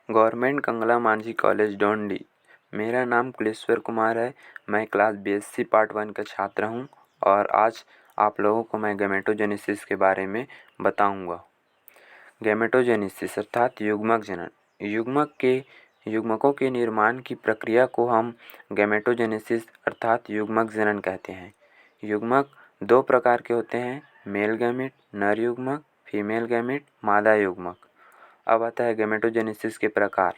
Government कंगला Manjhi college Dondi. मेरा नाम कुलेश्वर कुमार है। मैं क्लास BSc पार्ट 1 का छात्र हूँ और आज आप लोगों को मैं गैमेटोजेनेसिस के बारे में बताऊँगा। गैमेटोजेनेसिस अर्थात युग्मक जनन। युग्मकों के निर्माण की प्रक्रिया को हम गैमेटोजेनेसिस अर्थात युग्मक जनन कहते हैं। युग्मक दो प्रकार के होते हैं, मेल गैमेट नर युग्मक, फीमेल गैमेट मादा युग्मक। अब आता है गैमेटोजेनेसिस के प्रकार।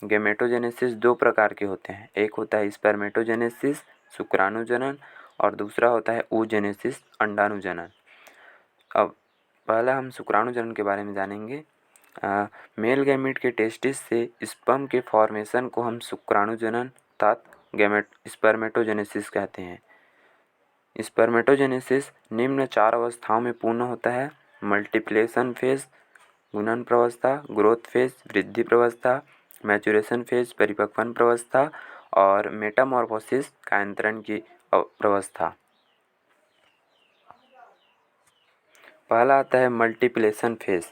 गैमेटोजेनेसिस दो प्रकार के होते हैं, एक होता है स्पर्मेटोजेनेसिस शुक्राणु जनन और दूसरा होता है ooजेनेसिस अंडाणु जनन। अब पहला हम शुक्राणु जनन के बारे में जानेंगे। मेल गैमेट के टेस्टिस से स्पर्म के फॉर्मेशन को हम शुक्राणु जनन अर्थात स्पर्मेटोजेनेसिस कहते हैं। स्पर्मेटोजेनेसिस निम्न 4 अवस्थाओं में पूर्ण होता है: मल्टीप्लिकेशन फेज गुणन प्रवस्था, ग्रोथ फेज वृद्धि प्रवस्था, मैचुरेशन फेज परिपक्वन प्रवस्था और मेटामॉर्फोसिस कायांतरण की प्रवस्था। पहला आता है मल्टीप्लिकेशन फेज।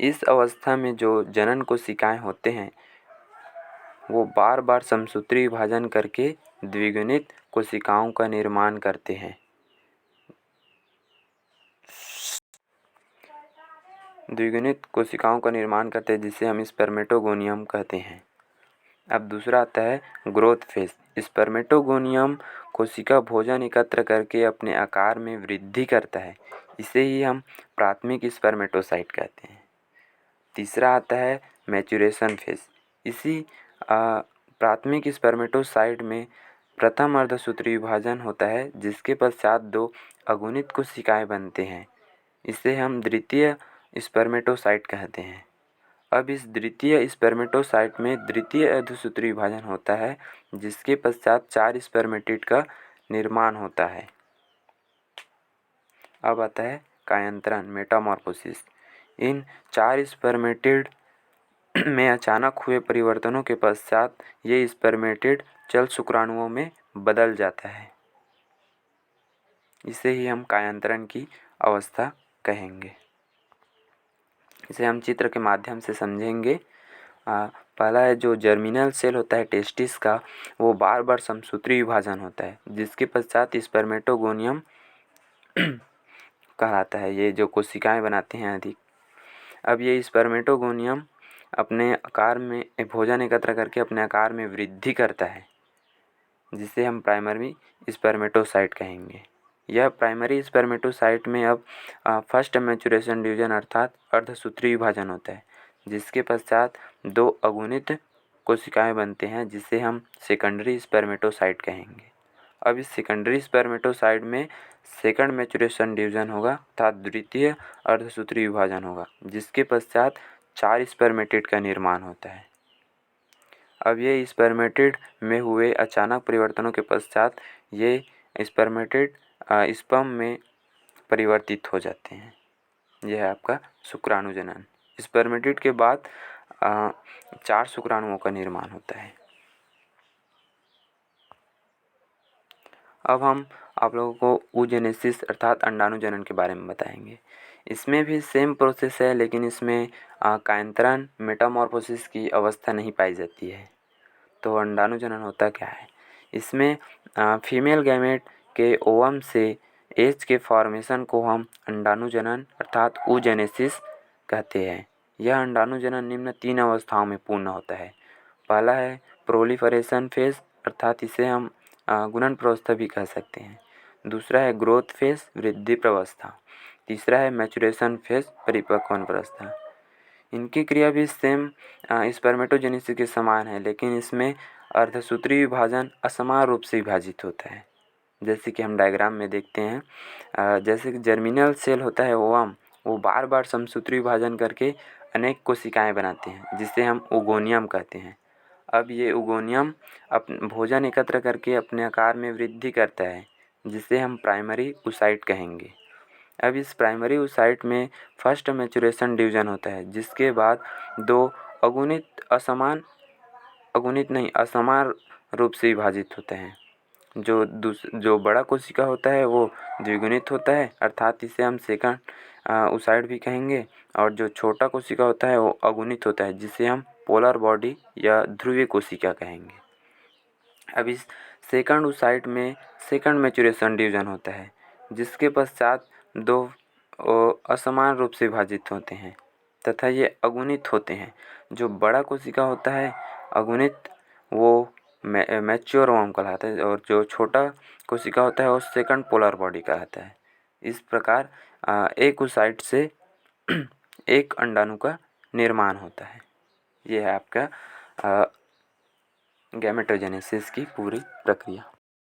इस अवस्था में जो जनन कोशिकाएं होते हैं वो बार बार समसूत्री विभाजन करके द्विगुणित कोशिकाओं का निर्माण करते हैं। जिसे हम स्पर्मेटोगोनियम कहते हैं। अब दूसरा आता है ग्रोथ फेज। स्पर्मेटोगोनियम कोशिका भोजन एकत्र करके अपने आकार में वृद्धि करता है, इसे ही हम प्राथमिक स्पर्मेटोसाइट कहते हैं। तीसरा आता है मैचुरेशन फेज। इसी प्राथमिक स्पर्मेटोसाइट में प्रथम अर्धसूत्री विभाजन होता है, जिसके पश्चात 2 अगुणित कोशिकाएं बनते हैं, इसे हम द्वितीय स्पर्मेटोसाइट कहते हैं। अब इस द्वितीय स्पर्मेटोसाइट में द्वितीय अर्धसूत्री विभाजन होता है, जिसके पश्चात 4 स्पर्मेटिड का निर्माण होता है। अब आता है कायांतरण मेटामॉर्फोसिस। इन 4 स्पर्मेटिड में अचानक हुए परिवर्तनों के पश्चात ये स्पर्मेटिड चल शुक्राणुओं में बदल जाता है, इसे ही हम कायांतरण की अवस्था कहेंगे। इसे हम चित्र के माध्यम से समझेंगे। पहला है जो जर्मिनल सेल होता है टेस्टिस का, वो बार बार समसूत्री विभाजन होता है, जिसके पश्चात स्पर्मेटोगोनियम कहलाता है। ये जो कोशिकाएं बनाते हैं अधिक। अब ये स्पर्मेटोगोनियम अपने आकार में भोजन एकत्र करके अपने आकार में वृद्धि करता है, जिसे हम प्राइमरी स्पर्मेटोसाइट कहेंगे। यह प्राइमरी स्पर्मेटोसाइट में अब फर्स्ट मैचुरेशन डिवीजन अर्थात अर्धसूत्री विभाजन होता है, जिसके पश्चात 2 अगुणित कोशिकाएं बनते हैं, जिसे हम सेकेंडरी स्पर्मेटोसाइट कहेंगे। अब इस सेकेंडरी स्पर्मेटोसाइट में सेकंड मैचुरेशन डिवीजन होगा अर्थात द्वितीय अर्धसूत्री विभाजन होगा, जिसके पश्चात 4 स्पर्मेटिड का निर्माण होता है। अब ये स्पर्मेटिड में हुए अचानक परिवर्तनों के पश्चात ये स्पर्मेटिड स्पर्म में परिवर्तित हो जाते हैं। यह है आपका शुक्राणु जनन। स्पर्मेटिड के बाद 4 शुक्राणुओं का निर्माण होता है। अब हम आप लोगों को ooजेनेसिस अर्थात अंडाणु जनन के बारे में बताएंगे। इसमें भी सेम प्रोसेस है, लेकिन इसमें कायांतरण मेटामॉर्फोसिस की अवस्था नहीं पाई जाती है। तो अंडाणु जनन होता क्या है? इसमें फीमेल गैमेट के ओवम से एच के फॉर्मेशन को हम अंडाणु जनन अर्थात ooजेनेसिस कहते हैं। यह अंडाणु जनन निम्न 3 अवस्थाओं में पूर्ण होता है। पहला है प्रोलिफरेशन फेज अर्थात इसे हम गुणन प्रवस्था भी कह सकते हैं। दूसरा है ग्रोथ फेज वृद्धि प्रवस्था। तीसरा है मैचुरेशन फेज परिपक्वन प्रवस्था। इनकी क्रिया भी सेम स्पर्मेटोजेनेसिस के समान है, लेकिन इसमें अर्धसूत्री विभाजन असमान रूप से विभाजित होता है, जैसे कि हम डायग्राम में देखते हैं। जैसे कि जर्मिनल सेल होता है ओवम, वो बार बार समसूत्री विभाजन करके अनेक कोशिकाएं बनाते हैं, जिसे हम ओगोनियम कहते हैं। अब ये ओगोनियम भोजन एकत्र करके अपने आकार में वृद्धि करता है, जिसे हम प्राइमरी ooसाइट कहेंगे। अब इस प्राइमरी ooसाइट में फर्स्ट मैचुरेशन डिवीजन होता है, जिसके बाद 2 असमान रूप से विभाजित होते हैं। जो बड़ा कोशिका होता है वो द्विगुणित होता है, अर्थात इसे हम सेकंड ooसाइट भी कहेंगे, और जो छोटा कोशिका होता है वो अगुणित होता है, जिसे हम पोलर बॉडी या ध्रुवीय कोशिका कहेंगे। अब इस सेकंड oocyte में सेकंड मैच्यूरेशन डिवीजन होता है, जिसके पश्चात दो असमान रूप से विभाजित होते हैं तथा ये अगुणित होते हैं। जो बड़ा कोशिका होता है अगुणित, वो मैच्योर वर्म कहलाता है, और जो छोटा कोशिका होता है वो सेकंड पोलर बॉडी कहलाता है। इस प्रकार एक oocyte से एक अंडाणु का निर्माण होता है। ये है आपका गैमेटोजेनेसिस की पूरी प्रक्रिया।